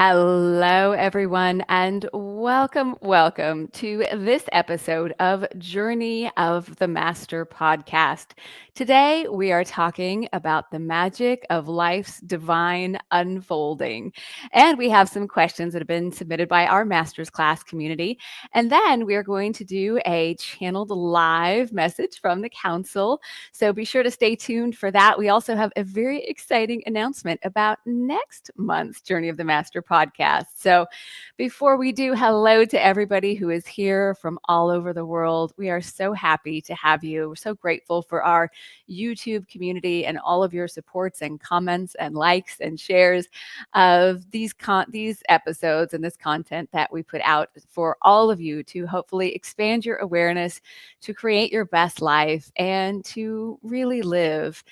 Hello, everyone, and welcome to this episode of Journey of the Master podcast. Today, we are talking about the magic of life's divine unfolding. And we have some questions that have been submitted by our master's class community. And then we are going to do a channeled live message from the council. So be sure to stay tuned for that. We also have a very exciting announcement about next month's Journey of the Master podcast. So before we do, hello to everybody who is here from all over the world. We are so happy to have you. We're so grateful for our YouTube community and all of your supports and comments and likes and shares of these episodes and this content that we put out for all of you to hopefully expand your awareness, to create your best life, and to really live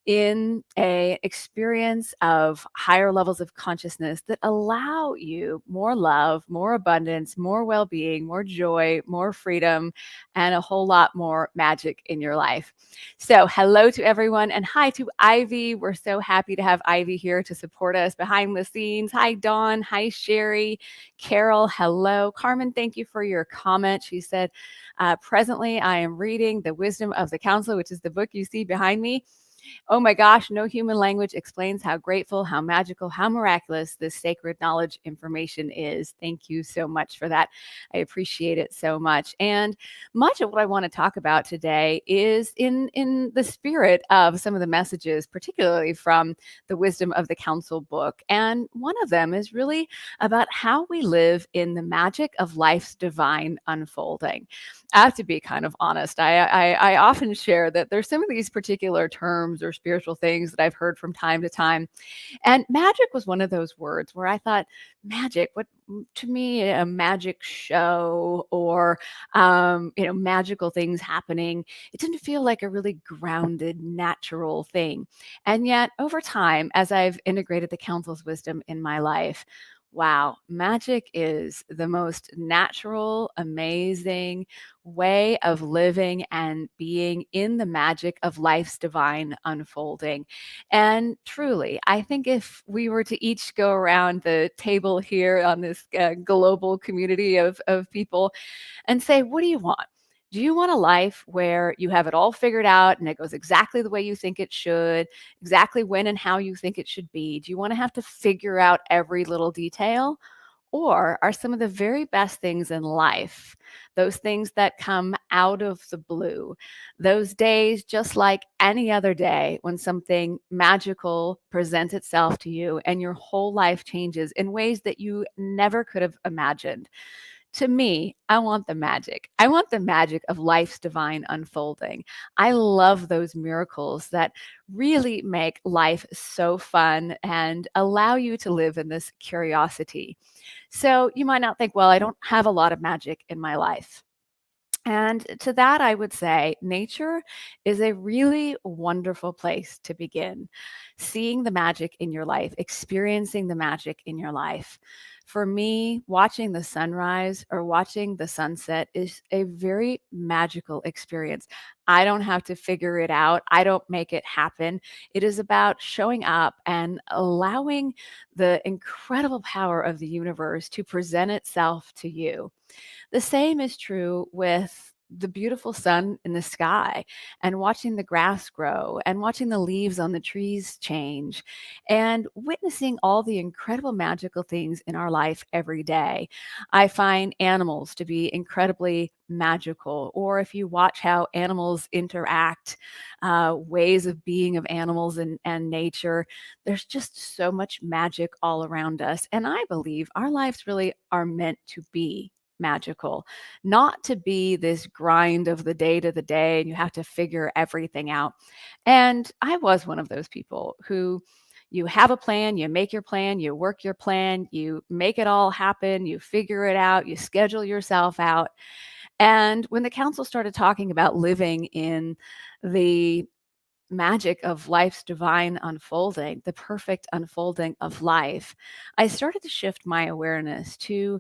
in a experience of higher levels of consciousness that allow you more love, more abundance, more well-being, more joy, more freedom, and a whole lot more magic in your life. So hello to everyone, and hi to Ivy. We're so happy to have Ivy here to support us behind the scenes. Hi, Dawn. Hi, Sherry. Carol, hello. Carmen, thank you for your comment. She said, presently I am reading The Wisdom of the Council, which is the book you see behind me. Oh my gosh, no human language explains how grateful, how magical, how miraculous this sacred knowledge information is. Thank you so much for that. I appreciate it so much. And much of what I want to talk about today is in the spirit of some of the messages, particularly from the Wisdom of the Council book. And one of them is really about how we live in the magic of life's divine unfolding. I have to be kind of honest. I often share that there's some of these particular terms or spiritual things that I've heard from time to time. And magic was one of those words where I thought, magic, what to me, a magic show or, magical things happening. It didn't feel like a really grounded, natural thing. And yet over time, as I've integrated the council's wisdom in my life, wow, magic is the most natural, amazing way of living and being in the magic of life's divine unfolding. And truly, I think if we were to each go around the table here on this global community of people and say, what do you want? Do you want a life where you have it all figured out and it goes exactly the way you think it should, exactly when and how you think it should be? Do you want to have to figure out every little detail? Or are some of the very best things in life, those things that come out of the blue, those days just like any other day when something magical presents itself to you and your whole life changes in ways that you never could have imagined? To me, I want the magic. I want the magic of life's divine unfolding. I love those miracles that really make life so fun and allow you to live in this curiosity. So you might not think, well, I don't have a lot of magic in my life. And to that, I would say nature is a really wonderful place to begin. Seeing the magic in your life, experiencing the magic in your life. For me, watching the sunrise or watching the sunset is a very magical experience. I don't have to figure it out. I don't make it happen. It is about showing up and allowing the incredible power of the universe to present itself to you. The same is true with the beautiful sun in the sky and watching the grass grow and watching the leaves on the trees change and witnessing all the incredible magical things in our life every day. I find animals to be incredibly magical, or if you watch how animals interact, ways of being of animals and nature, there's just so much magic all around us. And I believe our lives really are meant to be magical, not to be this grind of the day to the day and you have to figure everything out. And I was one of those people who you have a plan, you make your plan, you work your plan, you make it all happen, you figure it out, you schedule yourself out. And when the council started talking about living in the magic of life's divine unfolding, the perfect unfolding of life, I started to shift my awareness to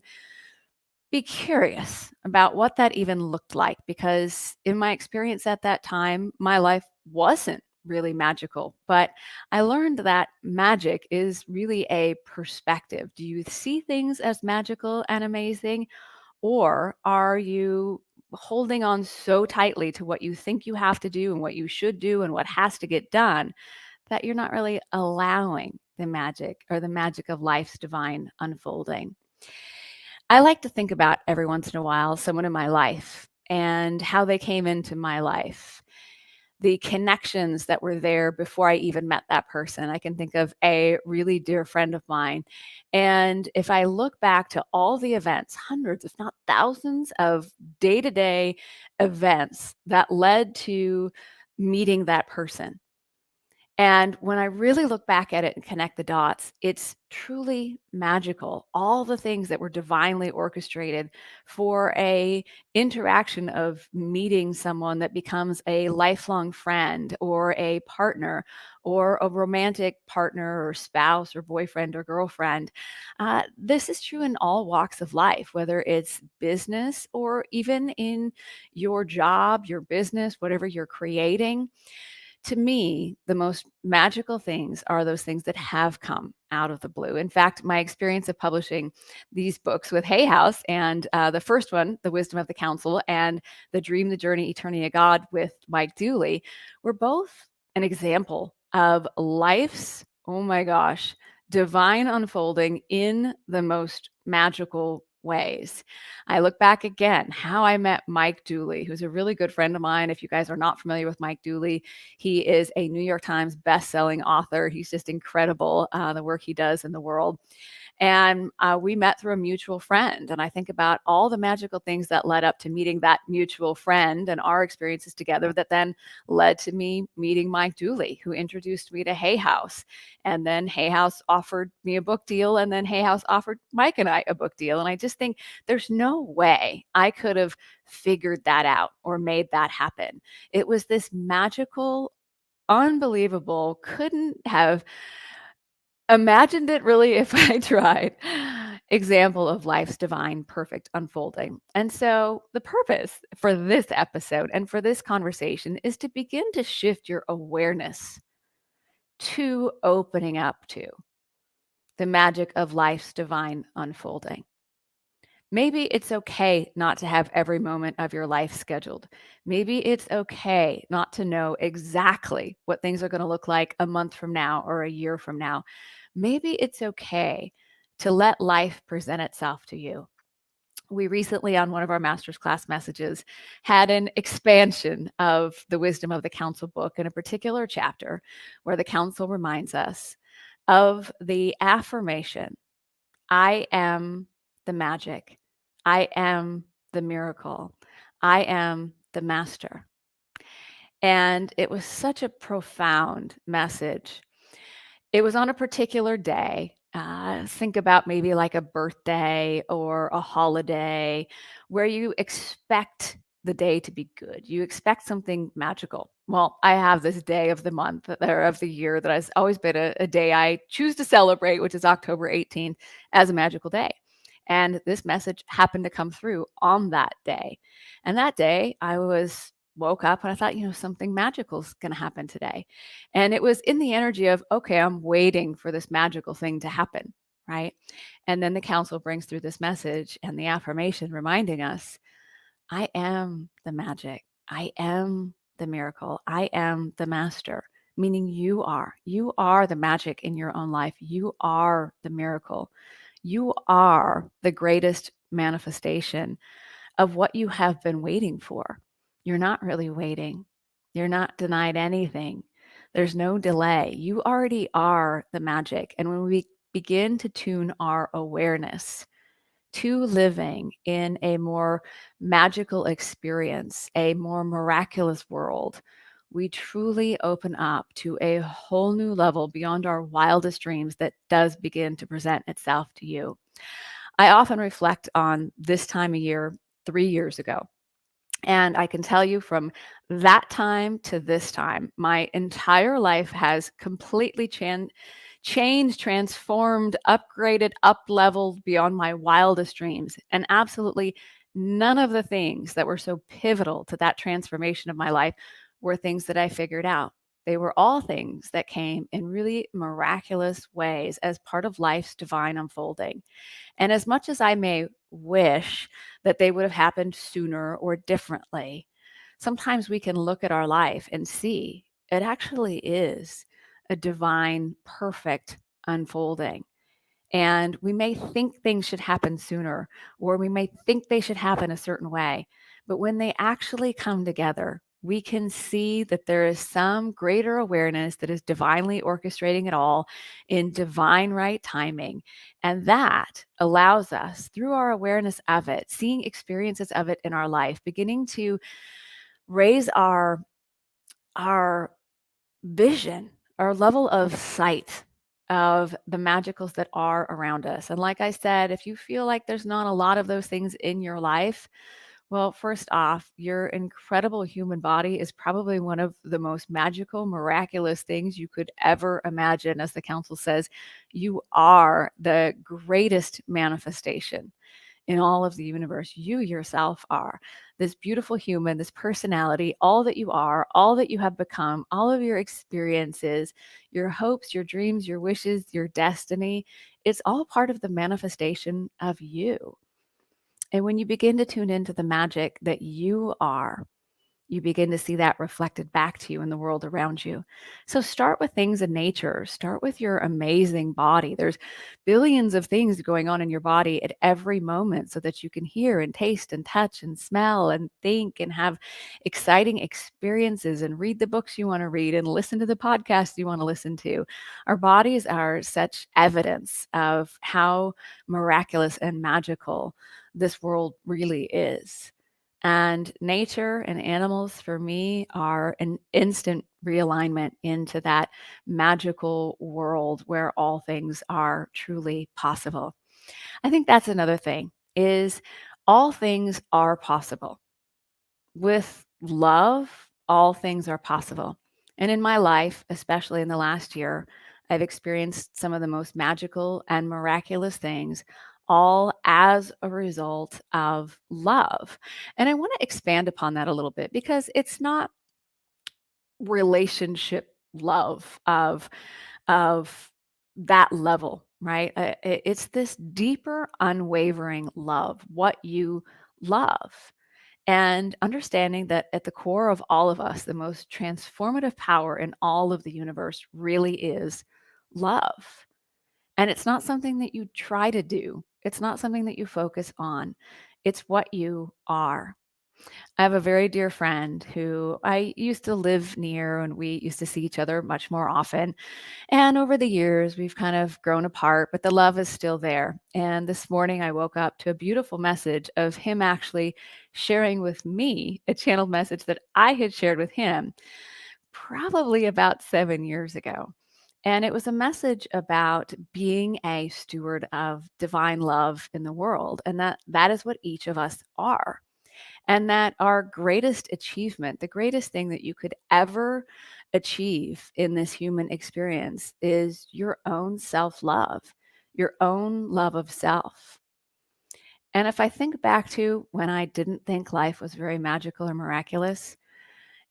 be curious about what that even looked like, because in my experience at that time, my life wasn't really magical. But I learned that magic is really a perspective. Do you see things as magical and amazing, or are you holding on so tightly to what you think you have to do and what you should do and what has to get done that you're not really allowing the magic or the magic of life's divine unfolding? I like to think about every once in a while someone in my life and how they came into my life, the connections that were there before I even met that person. I can think of a really dear friend of mine. And if I look back to all the events, hundreds, if not thousands of day to day events that led to meeting that person, and when I really look back at it and connect the dots, it's truly magical. All the things that were divinely orchestrated for a interaction of meeting someone that becomes a lifelong friend or a partner or a romantic partner or spouse or boyfriend or girlfriend. This is true in all walks of life, whether it's business or even in your job, your business, whatever you're creating. To me, the most magical things are those things that have come out of the blue. In fact, my experience of publishing these books with Hay House, and the first one, The Wisdom of the Counsel, and The Dream, the Journey, Eternity of God with Mike Dooley, were both an example of life's, oh my gosh, divine unfolding in the most magical ways. I look back again, how I met Mike Dooley, who's a really good friend of mine. If you guys are not familiar with Mike Dooley, he is a New York Times best-selling author. He's just incredible, the work he does in the world. And we met through a mutual friend. And I think about all the magical things that led up to meeting that mutual friend and our experiences together that then led to me meeting Mike Dooley, who introduced me to Hay House. And then Hay House offered me a book deal. And then Hay House offered Mike and I a book deal. And I just think there's no way I could have figured that out or made that happen. It was this magical, unbelievable, couldn't have imagined it really if I tried, example of life's divine perfect unfolding. And so the purpose for this episode and for this conversation is to begin to shift your awareness to opening up to the magic of life's divine unfolding. Maybe it's okay not to have every moment of your life scheduled. Maybe it's okay not to know exactly what things are going to look like a month from now or a year from now. Maybe it's okay to let life present itself to you. We recently, on one of our master's class messages, had an expansion of the Wisdom of the Counsel book in a particular chapter where the counsel reminds us of the affirmation, I am the magic. I am the miracle. I am the master. And it was such a profound message. It was on a particular day. Think about maybe like a birthday or a holiday where you expect the day to be good. You expect something magical. Well, I have this day of the month or of the year that has always been a day I choose to celebrate, which is October 18th, as a magical day. And this message happened to come through on that day. And that day I woke up and I thought, something magical is going to happen today. And it was in the energy of, okay, I'm waiting for this magical thing to happen, right? And then the council brings through this message and the affirmation reminding us, I am the magic. I am the miracle. I am the master, meaning you are. You are the magic in your own life. You are the miracle. You are the greatest manifestation of what you have been waiting for. You're not really waiting. You're not denied anything. There's no delay. You already are the magic. And when we begin to tune our awareness to living in a more magical experience, a more miraculous world, we truly open up to a whole new level beyond our wildest dreams that does begin to present itself to you. I often reflect on this time of year 3 years ago. And I can tell you from that time to this time, my entire life has completely changed, transformed, upgraded, up leveled beyond my wildest dreams. And absolutely none of the things that were so pivotal to that transformation of my life were things that I figured out. They were all things that came in really miraculous ways as part of life's divine unfolding. And as much as I may wish that they would have happened sooner or differently, sometimes we can look at our life and see it actually is a divine, perfect unfolding. And we may think things should happen sooner, or we may think they should happen a certain way. But when they actually come together, we can see that there is some greater awareness that is divinely orchestrating it all in divine right timing. And that allows us, through our awareness of it, seeing experiences of it in our life, beginning to raise our vision, our level of sight of the magicals that are around us. And like I said, if you feel like there's not a lot of those things in your life, well, first off, your incredible human body is probably one of the most magical, miraculous things you could ever imagine. As the council says, you are the greatest manifestation in all of the universe. You yourself are this beautiful human, this personality, all that you are, all that you have become, all of your experiences, your hopes, your dreams, your wishes, your destiny. It's all part of the manifestation of you. And when you begin to tune into the magic that you are, you begin to see that reflected back to you in the world around you. So start with things in nature. Start with your amazing body. There's billions of things going on in your body at every moment so that you can hear and taste and touch and smell and think and have exciting experiences and read the books you want to read and listen to the podcasts you want to listen to. Our bodies are such evidence of how miraculous and magical this world really is. And nature and animals for me are an instant realignment into that magical world where all things are truly possible. I think that's another thing is all things are possible. With love, all things are possible. And in my life, especially in the last year, I've experienced some of the most magical and miraculous things, all as a result of love. And I want to expand upon that a little bit because it's not relationship love of that level, right? It's this deeper, unwavering love, what you love. And understanding that at the core of all of us, the most transformative power in all of the universe really is love. And it's not something that you try to do, it's not something that you focus on, it's what you are. I have a very dear friend who I used to live near, and we used to see each other much more often. And over the years, we've kind of grown apart, but the love is still there. And this morning, I woke up to a beautiful message of him actually sharing with me a channeled message that I had shared with him probably about 7 years ago. And it was a message about being a steward of divine love in the world, and that is what each of us are. And that our greatest achievement, the greatest thing that you could ever achieve in this human experience is your own self love, your own love of self. And if I think back to when I didn't think life was very magical or miraculous,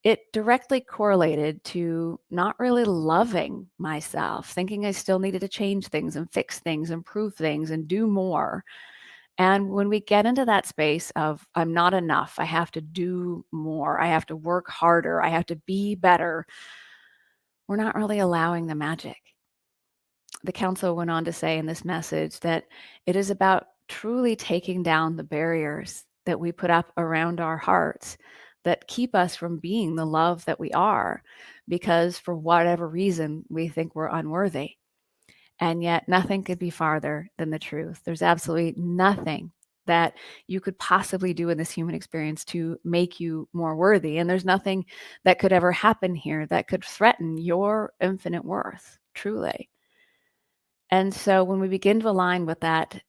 it directly correlated to not really loving myself, thinking I still needed to change things and fix things, improve things, and do more. And when we get into that space of, I'm not enough, I have to do more, I have to work harder, I have to be better, we're not really allowing the magic. The council went on to say in this message that it is about truly taking down the barriers that we put up around our hearts that keep us from being the love that we are, because for whatever reason, we think we're unworthy. And yet, nothing could be farther than the truth. There's absolutely nothing that you could possibly do in this human experience to make you more worthy. And there's nothing that could ever happen here that could threaten your infinite worth, truly. And so, when we begin to align with that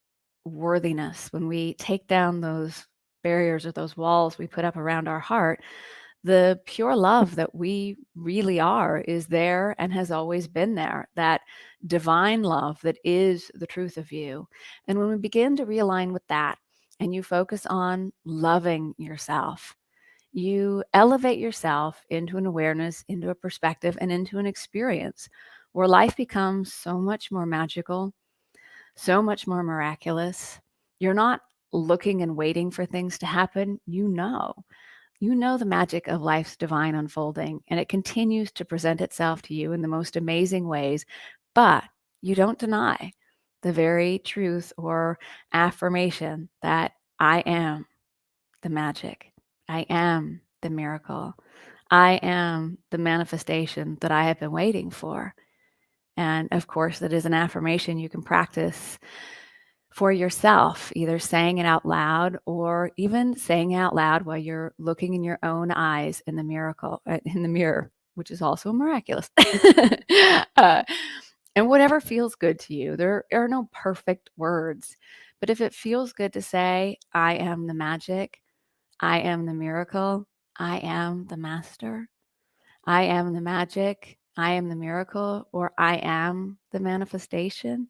worthiness, when we take down those barriers or those walls we put up around our heart, the pure love that we really are is there and has always been there, that divine love that is the truth of you. And when we begin to realign with that and you focus on loving yourself, You elevate yourself into an awareness, into a perspective, and into an experience where life becomes so much more magical, so much more miraculous. You're not looking and waiting for things to happen. You know the magic of life's divine unfolding, and it continues to present itself to you in the most amazing ways, but you don't deny the very truth or affirmation that I am the magic. I am the miracle. I am the manifestation that I have been waiting for. And of course, that is an affirmation you can practice for yourself, either saying it out loud or even saying it out loud while you're looking in your own eyes in the mirror, which is also miraculous. uh, and whatever feels good to you, there are no perfect words, but if it feels good to say, I am the magic, I am the miracle, I am the master, I am the magic, I am the miracle, or I am the manifestation,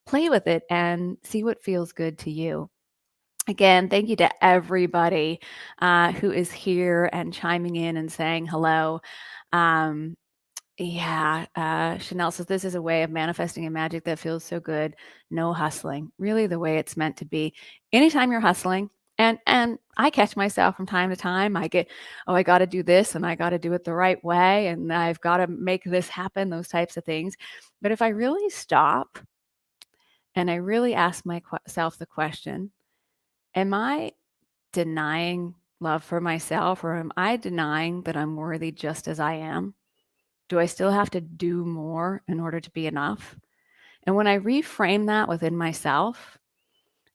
play with it and see what feels good to you. Again, thank you to everybody who is here and chiming in and saying hello. Um, Chanel says this is a way of manifesting a magic that feels so good. No hustling, really the way it's meant to be. Anytime you're hustling, and I catch myself from time to time. I get, oh, I got to do this, and I got to do it the right way, and I've got to make this happen. Those types of things. But if I really stop and I really ask myself the question, am I denying love for myself, or am I denying that I'm worthy just as I am? Do I still have to do more in order to be enough? And when I reframe that within myself,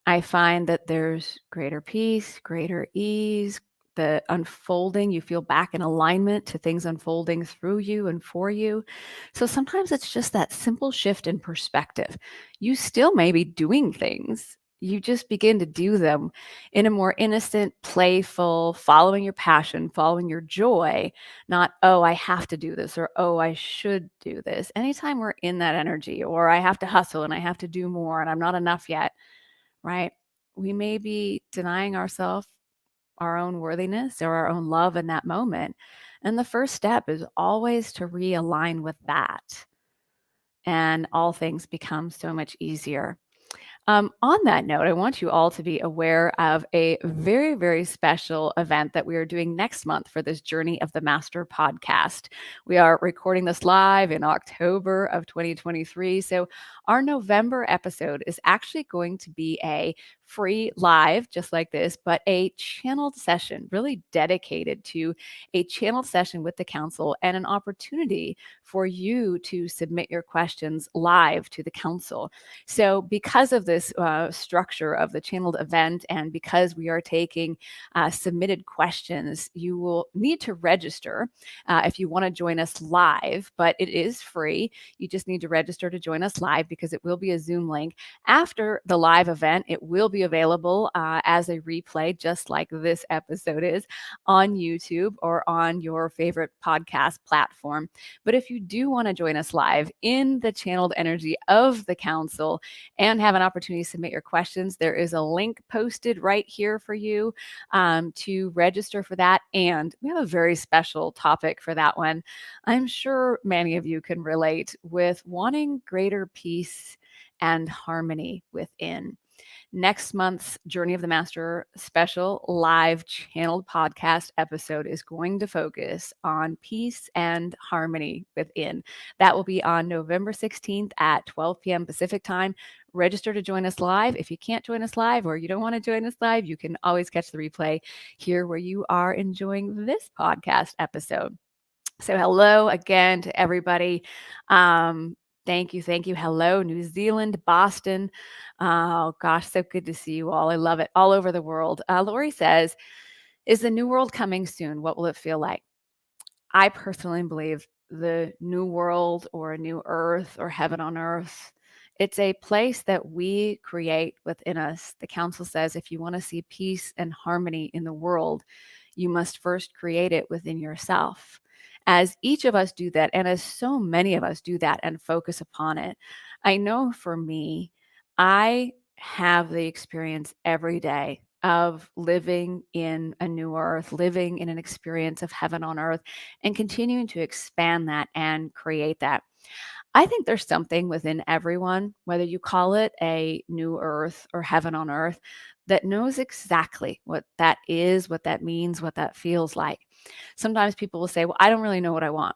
I find that there's greater peace, greater ease, the unfolding. You feel back in alignment to things unfolding through you and for you. So sometimes it's just that simple shift in perspective. You still may be doing things. You just begin to do them in a more innocent, playful, following your passion, following your joy, not, oh, I have to do this or, oh, I should do this. Anytime we're in that energy, or I have to hustle and I have to do more and I'm not enough yet, right? We may be denying ourselves our own worthiness or our own love in that moment. And the first step is always to realign with that. And all things become so much easier. On that note, I want you all to be aware of a very, very special event that we are doing next month for this Journey of the Master podcast. We are recording this live in October of 2023. So, our November episode is actually going to be a free live, just like this, but a channeled session, really dedicated to a channeled session with the council and an opportunity for you to submit your questions live to the council. So, because of this structure of the channeled event, and because we are taking submitted questions, you will need to register if you want to join us live, but it is free. You just need to register to join us live because it will be a Zoom link. After the live event, it will be available as a replay, just like this episode is, on YouTube or on your favorite podcast platform. But if you do want to join us live in the channeled energy of the council and have an opportunity to submit your questions, there is a link posted right here for you to register for that. And we have a very special topic for that one. I'm sure many of you can relate with wanting greater peace and harmony within. Next month's Journey of the Master special live channeled podcast episode is going to focus on peace and harmony within. That will be on November 16th at 12 p.m. Pacific time. Register to join us live. If you can't join us live or you don't want to join us live, you can always catch the replay here where you are enjoying this podcast episode. So hello again to everybody. Thank you. Thank you. Hello, New Zealand, Boston. Oh gosh, so good to see you all. I love it. All over the world. Lori says, is the new world coming soon? What will it feel like? I personally believe the new world or a new earth or heaven on earth, it's a place that we create within us. The council says if you want to see peace and harmony in the world, you must first create it within yourself. As each of us do that, and as so many of us do that and focus upon it, I know for me, I have the experience every day of living in a new earth, living in an experience of heaven on earth, and continuing to expand that and create that. I think there's something within everyone, whether you call it a new earth or heaven on earth, that knows exactly what that is, what that means, what that feels like. Sometimes people will say, well, I don't really know what I want.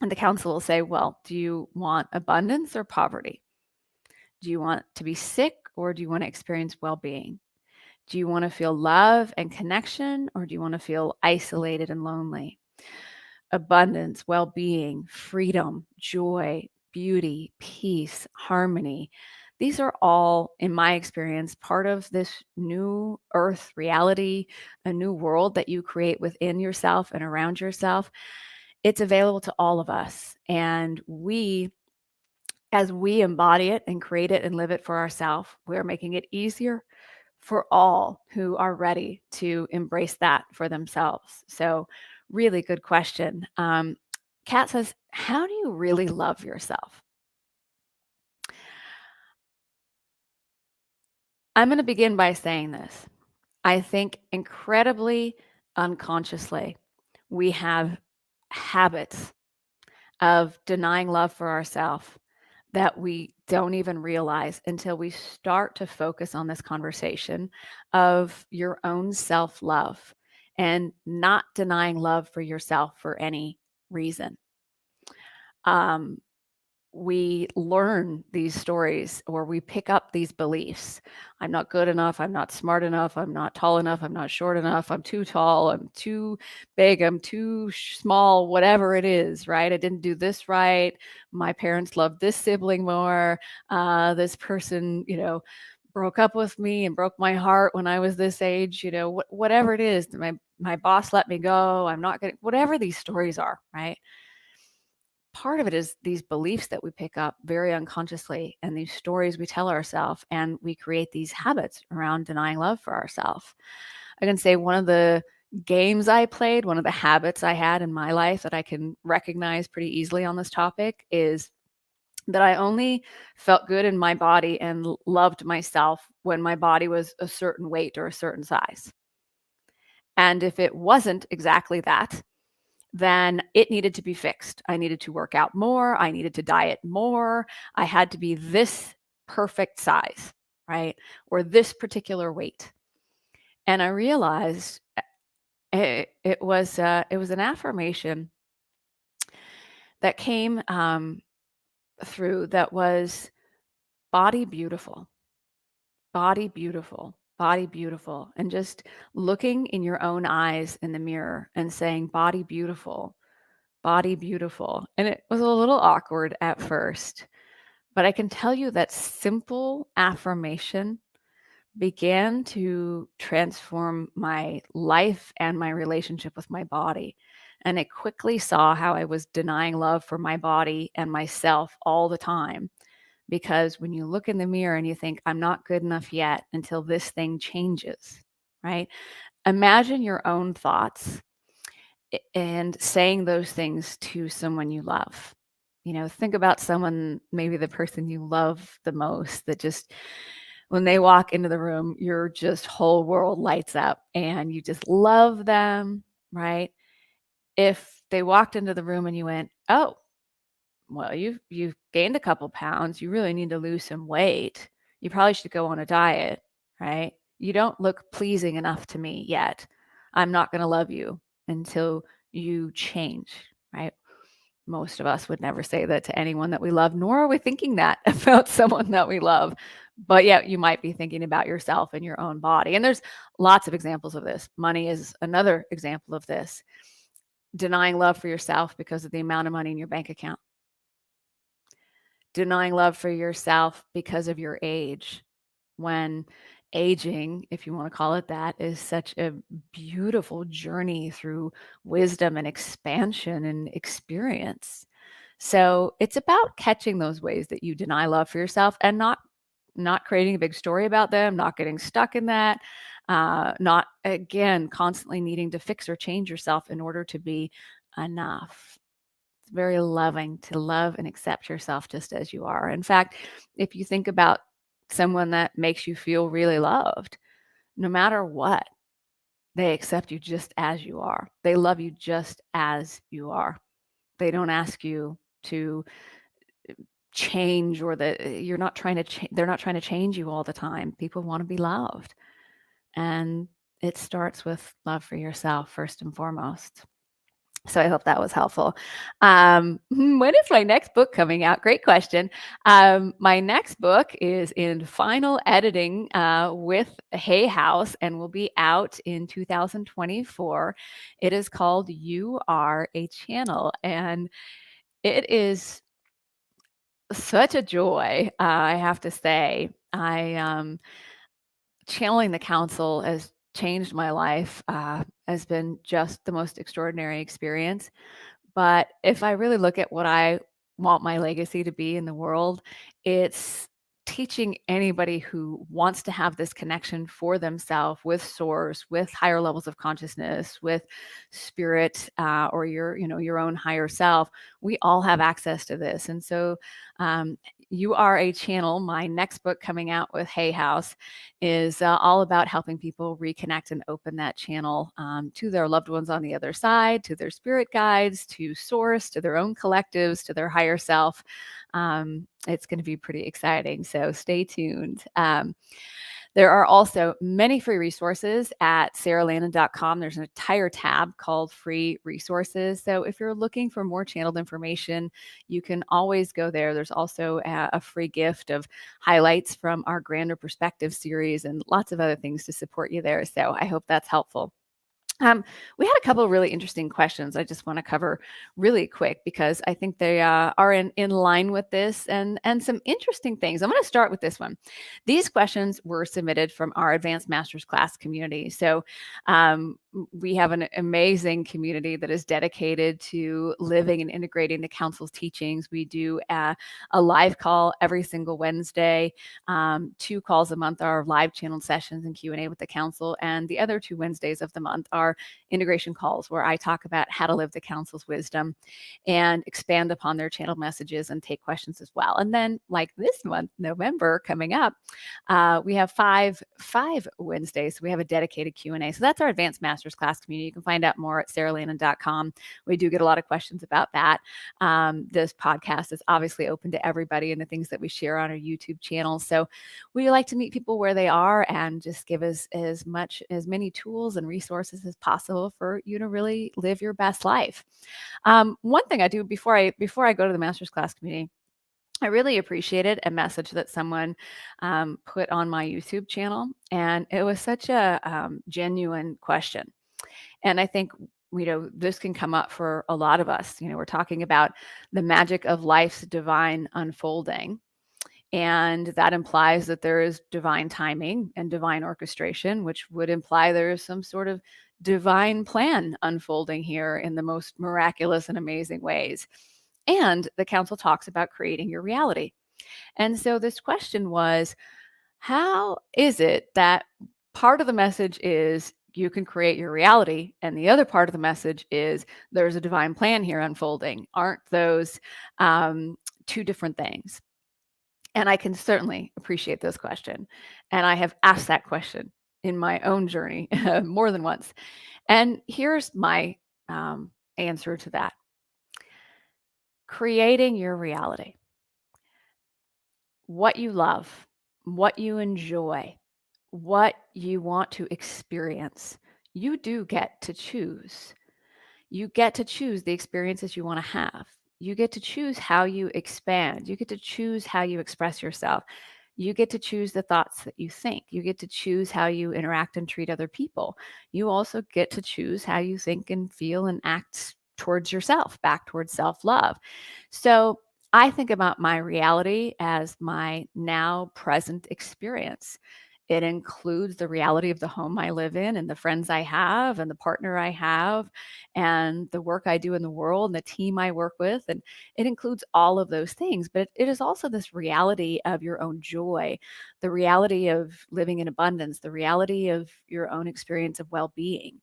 And the council will say, well, do you want abundance or poverty? Do you want to be sick or do you want to experience well being? Do you want to feel love and connection or do you want to feel isolated and lonely? Abundance, well being, freedom, joy, beauty, peace, harmony. These are all, in my experience, part of this new earth reality, a new world that you create within yourself and around yourself. It's available to all of us. And as we embody it and create it and live it for ourselves, we're making it easier for all who are ready to embrace that for themselves. So, really good question. Kat says, how do you really love yourself? I'm going to begin by saying this. I think incredibly unconsciously, we have habits of denying love for ourselves that we don't even realize until we start to focus on this conversation of your own self love and not denying love for yourself for any reason. Um, we learn these stories or we pick up these beliefs. I'm not good enough. I'm not smart enough. I'm not tall enough. I'm not short enough. I'm too tall. I'm too big. I'm too small, whatever it is, right? I didn't do this right. My parents loved this sibling more. This person, broke up with me and broke my heart when I was this age, whatever it is. My boss let me go. I'm not getting whatever these stories are, right? Part of it is these beliefs that we pick up very unconsciously and these stories we tell ourselves, and we create these habits around denying love for ourselves. I can say one of the games I played, one of the habits I had in my life that I can recognize pretty easily on this topic is that I only felt good in my body and loved myself when my body was a certain weight or a certain size. And if it wasn't exactly that, then it needed to be fixed. I needed to work out more. I needed to diet more. I had to be this perfect size, right? Or this particular weight. And I realized it was an affirmation that came through that was body beautiful, body beautiful, body beautiful, and just looking in your own eyes in the mirror and saying body beautiful, body beautiful. And it was a little awkward at first, but I can tell you that simple affirmation began to transform my life and my relationship with my body. And I quickly saw how I was denying love for my body and myself all the time. Because when you look in the mirror and you think, I'm not good enough yet until this thing changes, right? Imagine your own thoughts and saying those things to someone you love. Think about someone, maybe the person you love the most, that just when they walk into the room, your just whole world lights up and you just love them, right? If they walked into the room and you went, "Oh, well, you've gained a couple pounds, you really need to lose some weight. You probably should go on a diet," right? "You don't look pleasing enough to me yet. I'm not going to love you until you change," right? Most of us would never say that to anyone that we love, nor are we thinking that about someone that we love. But yeah, you might be thinking about yourself and your own body. And there's lots of examples of this. Money is another example of this. Denying love for yourself because of the amount of money in your bank account. Denying love for yourself because of your age, when aging, if you want to call it that, is such a beautiful journey through wisdom and expansion and experience. So it's about catching those ways that you deny love for yourself and not creating a big story about them, not getting stuck in that, not again constantly needing to fix or change yourself in order to be enough. It's very loving to love and accept yourself just as you are. In fact, if you think about someone that makes you feel really loved, no matter what, they accept you just as you are. They love you just as you are. They don't ask you to change, or that you're not trying to they're not trying to change you all the time. People want to be loved. And it starts with love for yourself first and foremost. So I hope that was helpful. When is my next book coming out? Great question. My next book is in final editing with Hay House and will be out in 2024. It is called You Are a Channel, and it is such a joy, I have to say. Channeling the council has changed my life, has been just the most extraordinary experience. But if I really look at what I want my legacy to be in the world, it's teaching anybody who wants to have this connection for themselves with source, with higher levels of consciousness, with spirit, or your own higher self. We all have access to this. And so You Are a Channel, my next book coming out with Hay House, is all about helping people reconnect and open that channel to their loved ones on the other side, to their spirit guides, to source, to their own collectives, to their higher self. It's going to be pretty exciting. So stay tuned. There are also many free resources at saralandon.com. There's an entire tab called free resources. So if you're looking for more channeled information, you can always go there. There's also a free gift of highlights from our Grander Perspective series and lots of other things to support you there. So I hope that's helpful. We had a couple of really interesting questions I just want to cover really quick because I think they are in line with this and some interesting things. I'm going to start with this one. These questions were submitted from our Advanced Masters class community. So we have an amazing community that is dedicated to living and integrating the council's teachings. We do a live call every single Wednesday. 2 calls a month are live channeled sessions and Q&A with the council, and the other 2 Wednesdays of the month are integration calls where I talk about how to live the council's wisdom and expand upon their channeled messages and take questions as well. And then, like this month, November coming up, we have five Wednesdays. So we have a dedicated Q&A. So that's our Advanced Masters class community. You can find out more at saralandon.com. We do get a lot of questions about that. This podcast is obviously open to everybody and the things that we share on our YouTube channel. So we like to meet people where they are and just give us as many tools and resources as possible for you to really live your best life. One thing I do before I go to the master's class community, I really appreciated a message that someone put on my YouTube channel, and it was such a genuine question. And I think this can come up for a lot of us. We're talking about the magic of life's divine unfolding. And that implies that there is divine timing and divine orchestration, which would imply there is some sort of divine plan unfolding here in the most miraculous and amazing ways. And the council talks about creating your reality. And so this question was, how is it that part of the message is you can create your reality, and the other part of the message is there's a divine plan here unfolding? Aren't those 2 different things? And I can certainly appreciate this question. And I have asked that question in my own journey more than once. And here's my answer to that. Creating your reality. What you love, what you enjoy, what you want to experience, you do get to choose. You get to choose the experiences you want to have. You get to choose how you expand. You get to choose how you express yourself. You get to choose the thoughts that you think. You get to choose how you interact and treat other people. You also get to choose how you think and feel and act towards yourself, back towards self-love. So I think about my reality as my now present experience. It includes the reality of the home I live in and the friends I have and the partner I have and the work I do in the world and the team I work with. And it includes all of those things. But it is also this reality of your own joy, the reality of living in abundance, the reality of your own experience of well-being.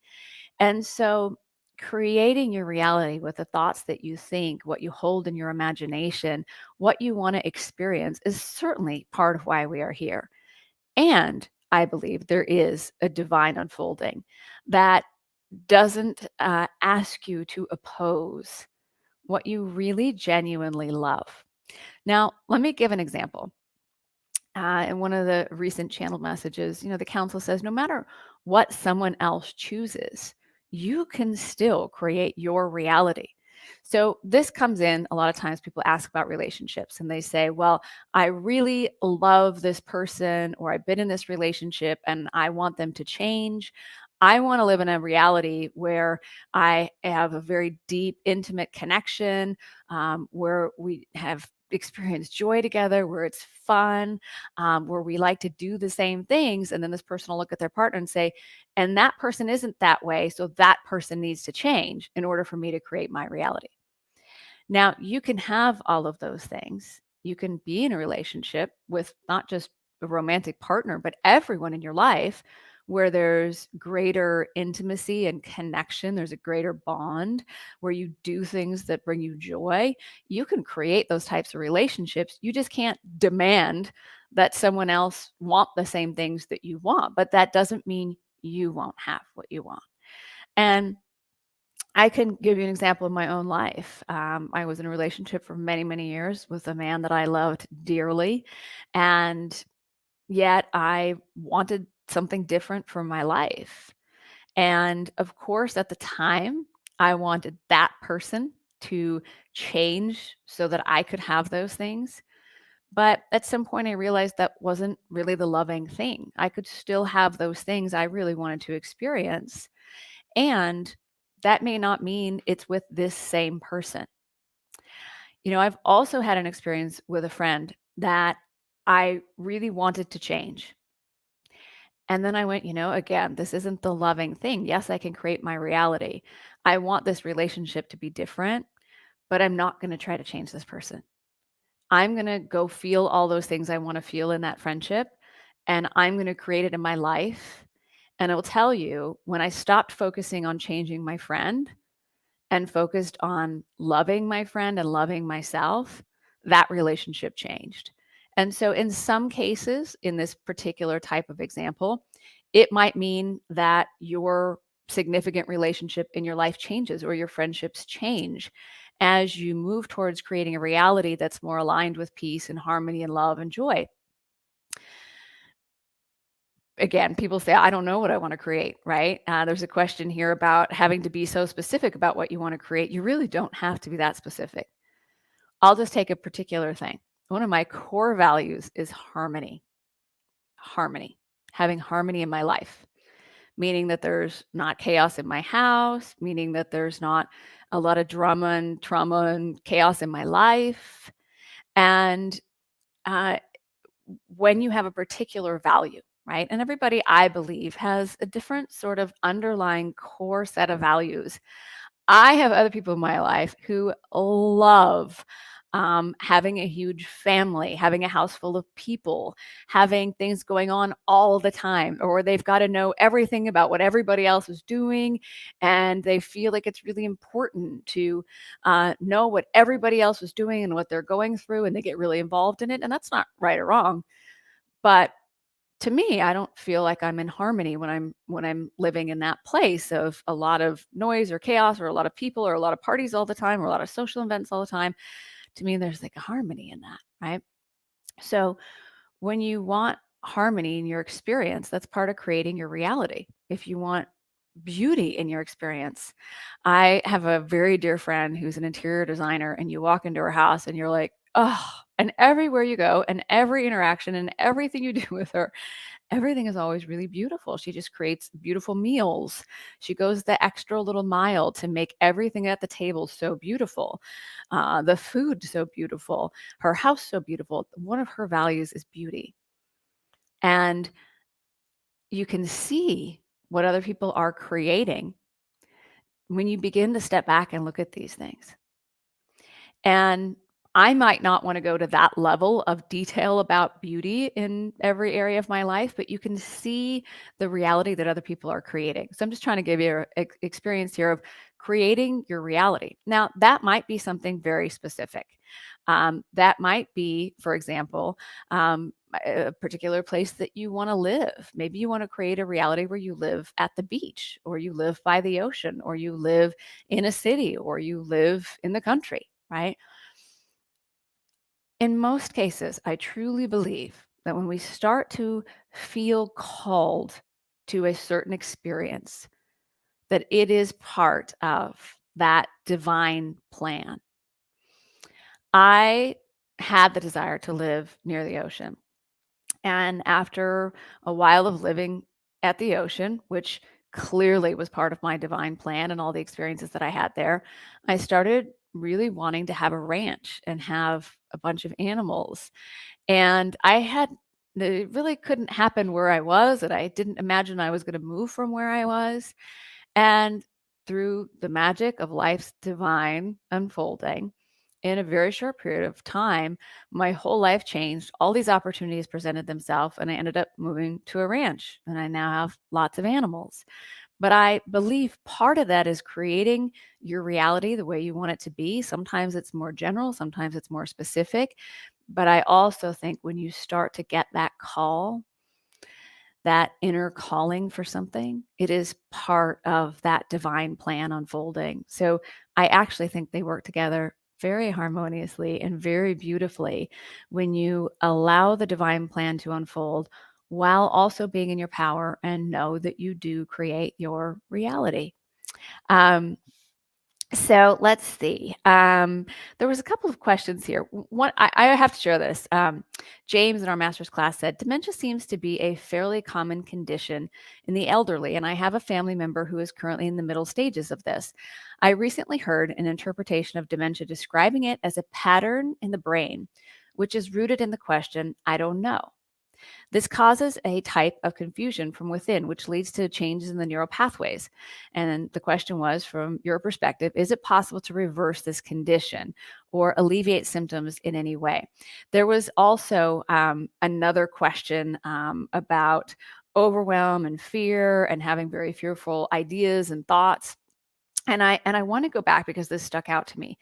And so creating your reality with the thoughts that you think, what you hold in your imagination, what you want to experience is certainly part of why we are here. And I believe there is a divine unfolding that doesn't ask you to oppose what you really genuinely love. Now, let me give an example. In one of the recent channeled messages, the council says no matter what someone else chooses, you can still create your reality. So this comes in a lot of times people ask about relationships and they say, well, I really love this person or I've been in this relationship and I want them to change. I want to live in a reality where I have a very deep, intimate connection, where we have experienced joy together, where it's fun, where we like to do the same things. And then this person will look at their partner and say, and that person isn't that way. So that person needs to change in order for me to create my reality. Now, you can have all of those things. You can be in a relationship with not just a romantic partner, but everyone in your life where there's greater intimacy and connection. There's a greater bond where you do things that bring you joy. You can create those types of relationships. You just can't demand that someone else want the same things that you want, but that doesn't mean you won't have what you want. And I can give you an example of my own life. I was in a relationship for many, many years with a man that I loved dearly. And yet I wanted something different for my life. And of course, at the time, I wanted that person to change so that I could have those things. But at some point, I realized that wasn't really the loving thing. I could still have those things I really wanted to experience. And that may not mean it's with this same person. I've also had an experience with a friend that I really wanted to change. And then I went, again, this isn't the loving thing. Yes, I can create my reality. I want this relationship to be different, but I'm not going to try to change this person. I'm going to go feel all those things I want to feel in that friendship, and I'm going to create it in my life. And I will tell you, when I stopped focusing on changing my friend and focused on loving my friend and loving myself, that relationship changed. And so, in some cases, in this particular type of example, it might mean that your significant relationship in your life changes or your friendships change as you move towards creating a reality that's more aligned with peace and harmony and love and joy. Again, people say, I don't know what I want to create, right? There's a question here about having to be so specific about what you want to create. You really don't have to be that specific. I'll just take a particular thing. One of my core values is harmony. Harmony. Having harmony in my life, meaning that there's not chaos in my house, meaning that there's not a lot of drama and trauma and chaos in my life. And uh, when you have a particular value, right? And everybody, I believe, has a different sort of underlying core set of values. I have other people in my life who love having a huge family, having a house full of people, having things going on all the time, or they've got to know everything about what everybody else is doing. And they feel like it's really important to know what everybody else is doing and what they're going through. And they get really involved in it. And that's not right or wrong. But to me, I don't feel like I'm in harmony when I'm living in that place of a lot of noise or chaos or a lot of people or a lot of parties all the time or a lot of social events all the time. To me, there's like a harmony in that, right? So when you want harmony in your experience, that's part of creating your reality. If you want beauty in your experience, I have a very dear friend who's an interior designer, and you walk into her house and you're like, oh, and everywhere you go and every interaction and everything you do with her, everything is always really beautiful. She just creates beautiful meals. She goes the extra little mile to make everything at the table so beautiful. The food so beautiful. Her house so beautiful. One of her values is beauty. And you can see what other people are creating when you begin to step back and look at these things. And I might not want to go to that level of detail about beauty in every area of my life, but you can see the reality that other people are creating. So I'm just trying to give you an experience here of creating your reality. Now, that might be something very specific. That might be, for example, a particular place that you want to live. Maybe you want to create a reality where you live at the beach, or you live by the ocean, or you live in a city, or you live in the country, right? In most cases, I truly believe that when we start to feel called to a certain experience, that it is part of that divine plan. I had the desire to live near the ocean. And after a while of living at the ocean, which clearly was part of my divine plan and all the experiences that I had there, I started really wanting to have a ranch and have a bunch of animals. And it really couldn't happen where I was, and I didn't imagine I was going to move from where I was. And through the magic of life's divine unfolding, in a very short period of time, my whole life changed. All these opportunities presented themselves, and I ended up moving to a ranch, and I now have lots of animals. But I believe part of that is creating your reality the way you want it to be. Sometimes it's more general, sometimes it's more specific. But I also think when you start to get that call, that inner calling for something, it is part of that divine plan unfolding. So I actually think they work together very harmoniously and very beautifully when you allow the divine plan to unfold while also being in your power and know that you do create your reality. Um, so let's see. There was a couple of questions here. One, I have to share this. James in our master's class said, dementia seems to be a fairly common condition in the elderly, and I have a family member who is currently in the middle stages of this. I recently heard an interpretation of dementia describing it as a pattern in the brain, which is rooted in the question, I don't know. This causes a type of confusion from within, which leads to changes in the neural pathways. And the question was, from your perspective, is it possible to reverse this condition or alleviate symptoms in any way? There was also another question about overwhelm and fear and having very fearful ideas and thoughts. And I want to go back because this stuck out to me.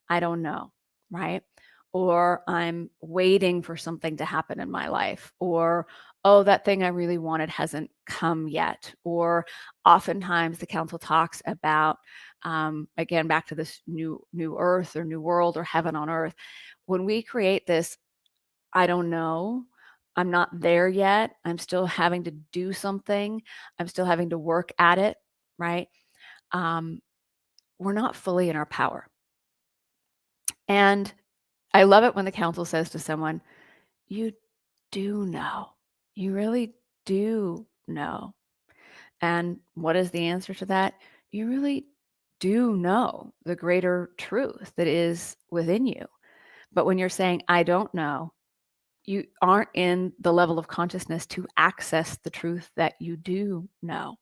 I don't know, right? Or I'm waiting for something to happen in my life, or, oh, that thing I really wanted hasn't come yet. Or oftentimes the council talks about, again, back to this new earth or new world or heaven on earth. When we create this, I don't know, I'm not there yet, I'm still having to do something, I'm still having to work at it, right? Um, we're not fully in our power. And I love it when the council says to someone, you do know. You really do know. And what is the answer to that? You really do know the greater truth that is within you. But when you're saying, I don't know, you aren't in the level of consciousness to access the truth that you do know.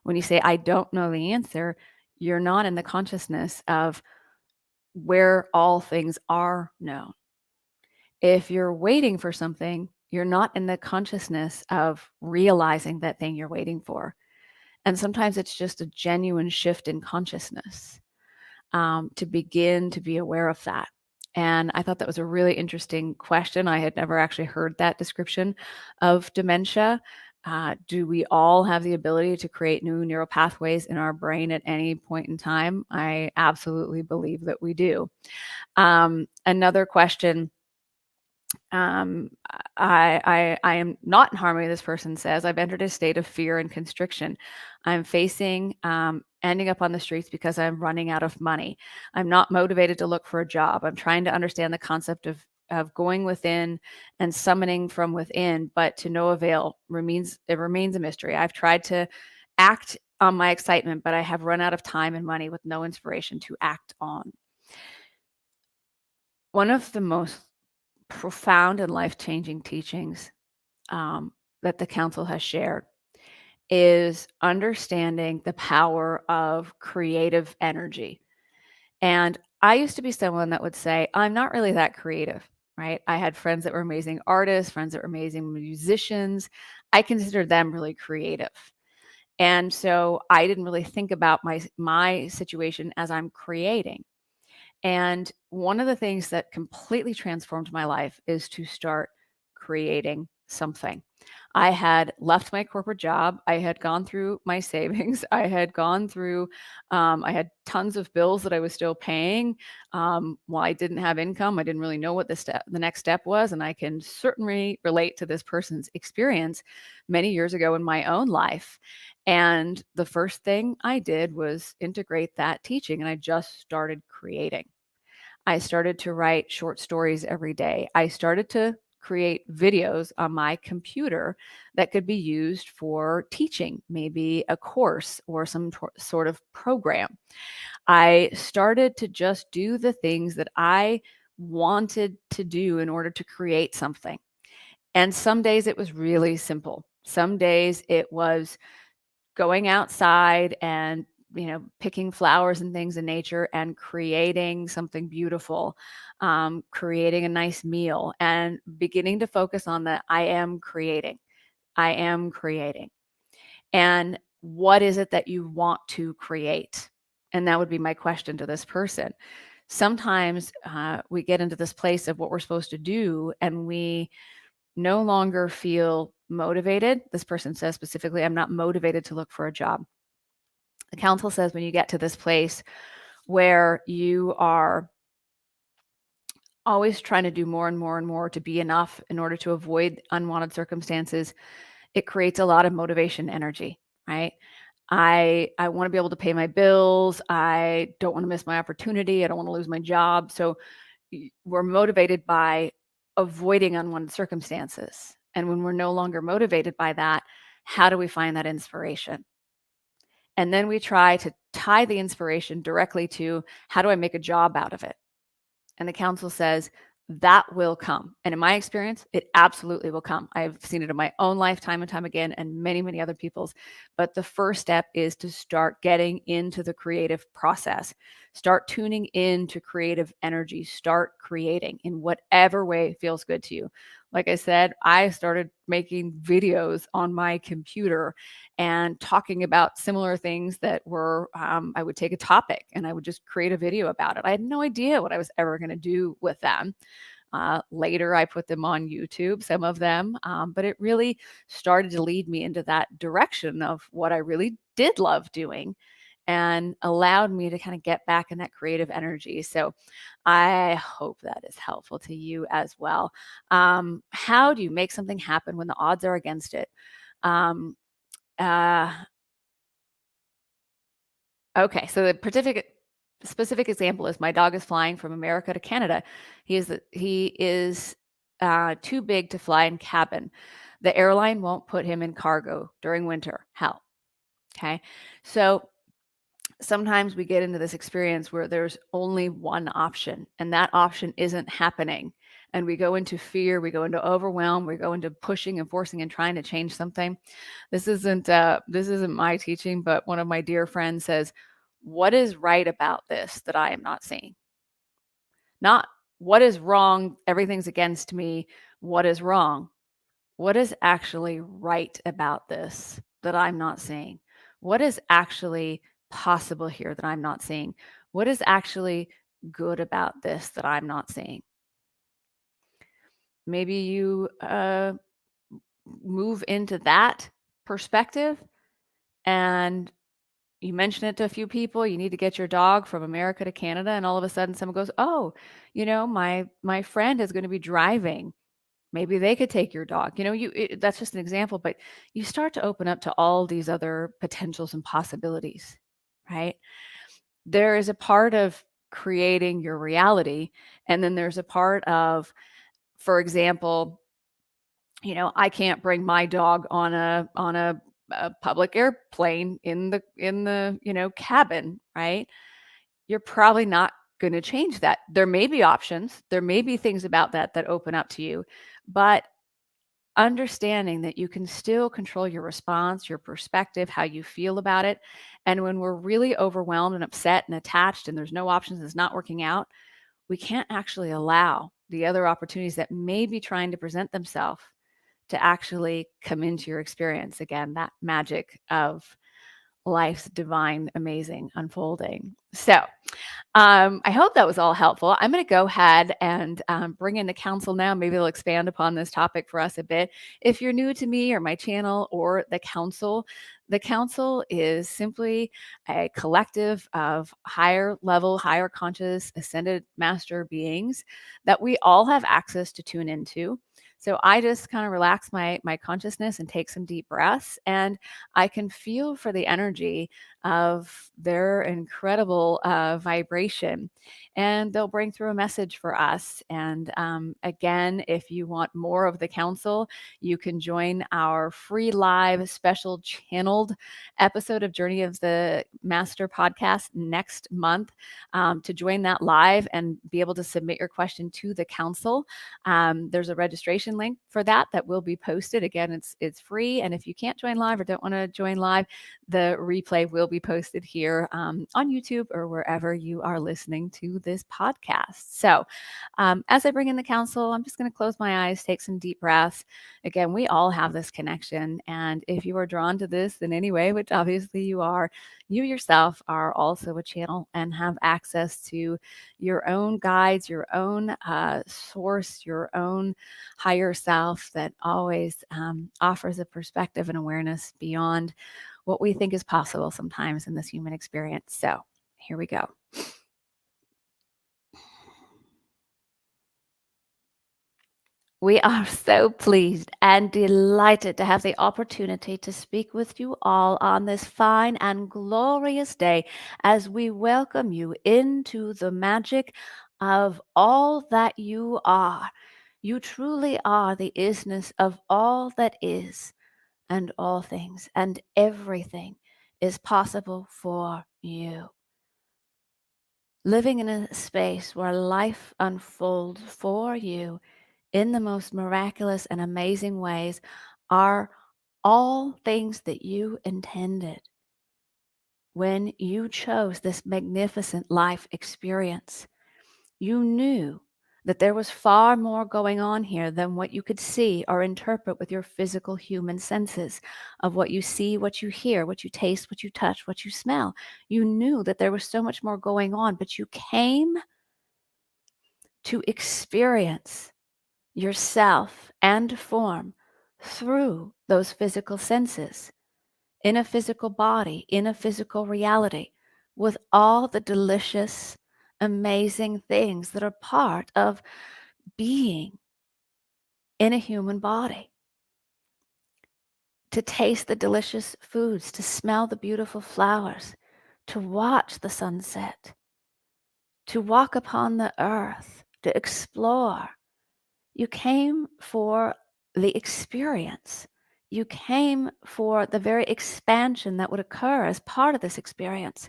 When you say, I don't know the answer, you're not in the consciousness of where all things are known. If you're waiting for something, you're not in the consciousness of realizing that thing you're waiting for. And sometimes it's just a genuine shift in consciousness to begin to be aware of that. And I thought that was a really interesting question. I had never actually heard that description of dementia. Do we all have the ability to create new neural pathways in our brain at any point in time? I absolutely believe that we do. Another question, I am not in harmony, this person says. I've entered a state of fear and constriction. I'm facing ending up on the streets because I'm running out of money. I'm not motivated to look for a job. I'm trying to understand the concept of going within and summoning from within, but to no avail. It remains a mystery. I've tried to act on my excitement, but I have run out of time and money with no inspiration to act on. One of the most profound and life-changing teachings that the council has shared is understanding the power of creative energy. And I used to be someone that would say, I'm not really that creative, right? I had friends that were amazing artists, friends that were amazing musicians. I considered them really creative. And so I didn't really think about my situation as I'm creating. And one of the things that completely transformed my life is to start creating something. I had left my corporate job. I had gone through my savings. I had gone through, I had tons of bills that I was still paying. While I didn't have income, I didn't really know what the next step was. And I can certainly relate to this person's experience many years ago in my own life. And the first thing I did was integrate that teaching, and I just started creating. I started to write short stories every day. I started to create videos on my computer that could be used for teaching, maybe a course or some sort of program. I started to just do the things that I wanted to do in order to create something. And some days it was really simple. Some days it was going outside and picking flowers and things in nature and creating something beautiful, creating a nice meal, and beginning to focus on the I am creating, and what is it that you want to create. And that would be my question to this person. Sometimes we get into this place of what we're supposed to do, and we no longer feel motivated. This person says specifically, I'm not motivated to look for a job. The council says when you get to this place where you are always trying to do more and more and more to be enough in order to avoid unwanted circumstances, it creates a lot of motivation energy, right? I want to be able to pay my bills. I don't want to miss my opportunity. I don't want to lose my job. So we're motivated by avoiding unwanted circumstances. And when we're no longer motivated by that, how do we find that inspiration? And then we try to tie the inspiration directly to, how do I make a job out of it? And the council says that will come. And in my experience, it absolutely will come. I've seen it in my own life time and time again, and many, many other people's. But the first step is to start getting into the creative process. Start tuning into creative energy. Start creating in whatever way feels good to you. Like I said, I started making videos on my computer and talking about similar things that were, I would take a topic and I would just create a video about it. I had no idea what I was ever going to do with them. Later, I put them on YouTube, some of them, but it really started to lead me into that direction of what I really did love doing, and allowed me to kind of get back in that creative energy. So I hope that is helpful to you as well. How do you make something happen when the odds are against it? Um, uh, okay, so the specific example is my dog is flying from America to Canada. He is too big to fly in cabin. The airline won't put him in cargo during winter. Hell. Okay. So sometimes we get into this experience where there's only one option, and that option isn't happening. And we go into fear, we go into overwhelm, we go into pushing and forcing and trying to change something. This isn't my teaching, but one of my dear friends says, what is right about this that I am not seeing? Not what is wrong, everything's against me, what is wrong? What is actually right about this that I'm not seeing? What is actually possible here that I'm not seeing? What is actually good about this that I'm not seeing? Maybe you move into that perspective, and you mention it to a few people. You need to get your dog from America to Canada, and all of a sudden someone goes, oh, my friend is going to be driving. Maybe they could take your dog. That's just an example, but you start to open up to all these other potentials and possibilities, right? There is a part of creating your reality, and then there's a part of, for example, I can't bring my dog on a public airplane in the cabin, right? You're probably not going to change that. There may be options. There may be things about that open up to you, but understanding that you can still control your response, your perspective, how you feel about it. And when we're really overwhelmed and upset and attached and there's no options, it's not working out, we can't actually allow the other opportunities that may be trying to present themselves to actually come into your experience. Again, that magic of life's divine, amazing unfolding. So, I hope that was all helpful. I'm going to go ahead and bring in the council now. Maybe they'll expand upon this topic for us a bit. If you're new to me or my channel or the council is simply a collective of higher level, higher conscious, ascended master beings that we all have access to tune into. So I just kind of relax my consciousness and take some deep breaths, and I can feel for the energy of their incredible vibration, and they'll bring through a message for us. And again, if you want more of the council, you can join our free live special channeled episode of Journey of the Master podcast next month. To join that live and be able to submit your question to the council, there's a registration link for that will be posted. Again, it's free, and if you can't join live or don't want to join live, the replay will be posted here on YouTube or wherever you are listening to this podcast. So as I bring in the council, I'm just going to close my eyes, take some deep breaths. Again, we all have this connection. And if you are drawn to this in any way, which obviously you are, you yourself are also a channel and have access to your own guides, your own source, your own higher self that always offers a perspective and awareness beyond what we think is possible sometimes in this human experience. So here we go. We are so pleased and delighted to have the opportunity to speak with you all on this fine and glorious day as we welcome you into the magic of all that you are. You truly are the isness of all that is, and all things and everything is possible for you. Living in a space where life unfolds for you in the most miraculous and amazing ways are all things that you intended when you chose this magnificent life experience. You knew that there was far more going on here than what you could see or interpret with your physical human senses of what you see, what you hear, what you taste, what you touch, what you smell. You knew that there was so much more going on, but you came to experience yourself and form through those physical senses, in a physical body, in a physical reality, with all the delicious, amazing things that are part of being in a human body. To taste the delicious foods, to smell the beautiful flowers, to watch the sunset, to walk upon the earth, to explore. You came for the experience. You came for the very expansion that would occur as part of this experience.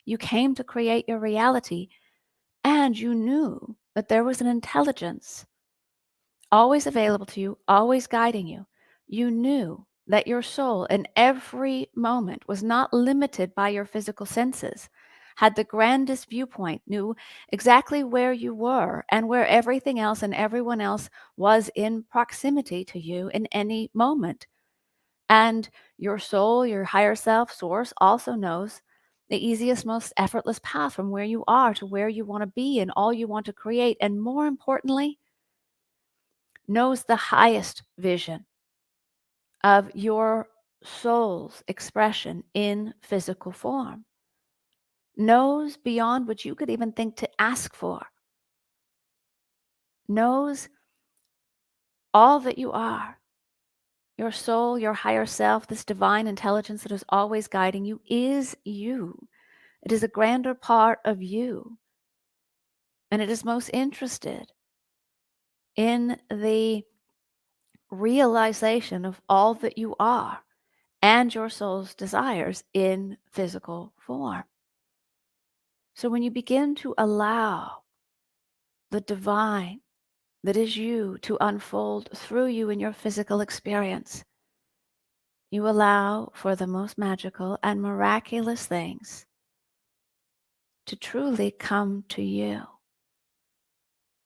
You came to create your reality, and you knew that there was an intelligence always available to you, always guiding you. You knew that your soul in every moment was not limited by your physical senses, had the grandest viewpoint, knew exactly where you were and where everything else and everyone else was in proximity to you in any moment. And your soul, your higher self, source, also knows the easiest, most effortless path from where you are to where you want to be and all you want to create. And more importantly, knows the highest vision of your soul's expression in physical form, knows beyond what you could even think to ask for, knows all that you are. Your soul, your higher self, this divine intelligence that is always guiding you is you. It is a grander part of you. And it is most interested in the realization of all that you are and your soul's desires in physical form. So when you begin to allow the divine that is you to unfold through you in your physical experience, you allow for the most magical and miraculous things to truly come to you.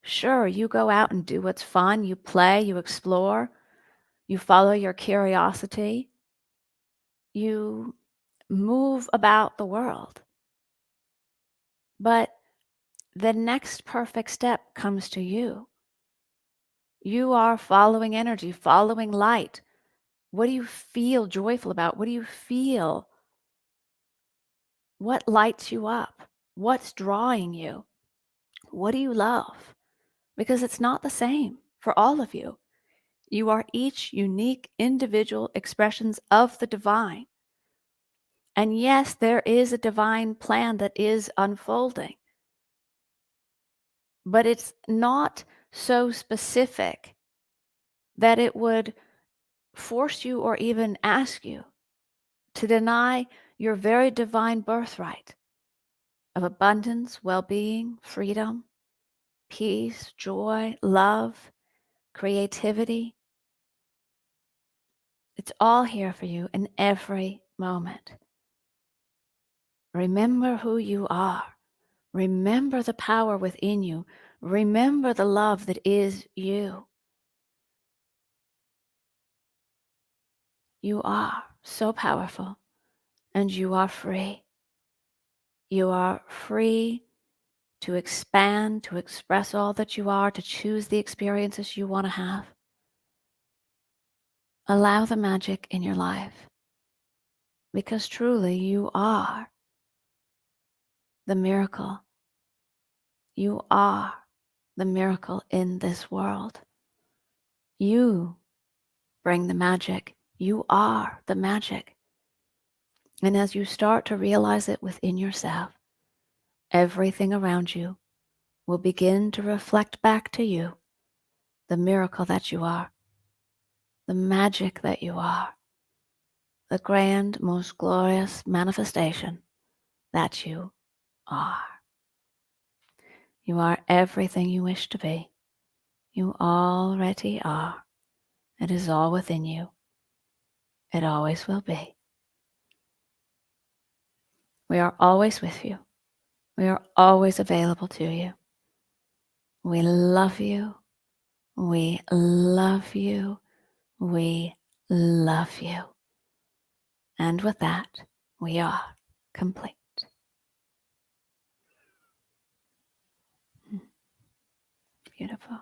Sure, you go out and do what's fun, you play, you explore, you follow your curiosity, you move about the world. But the next perfect step comes to you. You are following energy, following light. What do you feel joyful about? What do you feel? What lights you up? What's drawing you? What do you love? Because it's not the same for all of you. You are each unique individual expressions of the divine. And yes, there is a divine plan that is unfolding, but it's not so specific that it would force you or even ask you to deny your very divine birthright of abundance, well-being, freedom, peace, joy, love, creativity. It's all here for you in every moment. Remember who you are. Remember the power within you. Remember the love that is you. You are so powerful and you are free. You are free to expand, to express all that you are, to choose the experiences you want to have. Allow the magic in your life because truly you are the miracle. You are the miracle in this world. You bring the magic. You are the magic. And as you start to realize it within yourself, everything around you will begin to reflect back to you the miracle that you are, the magic that you are, the grand, most glorious manifestation that you are. You are everything you wish to be. You already are. It is all within you. It always will be. We are always with you. We are always available to you. We love you. We love you. We love you. And with that, we are complete. Beautiful.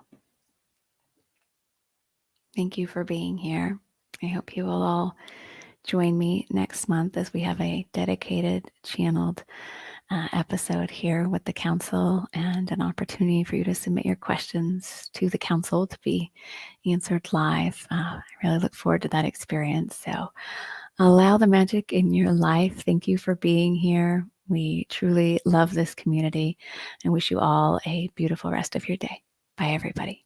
Thank you for being here. I hope you will all join me next month as we have a dedicated, channeled episode here with the council and an opportunity for you to submit your questions to the council to be answered live. I really look forward to that experience. So allow the magic in your life. Thank you for being here. We truly love this community and wish you all a beautiful rest of your day. Bye, everybody.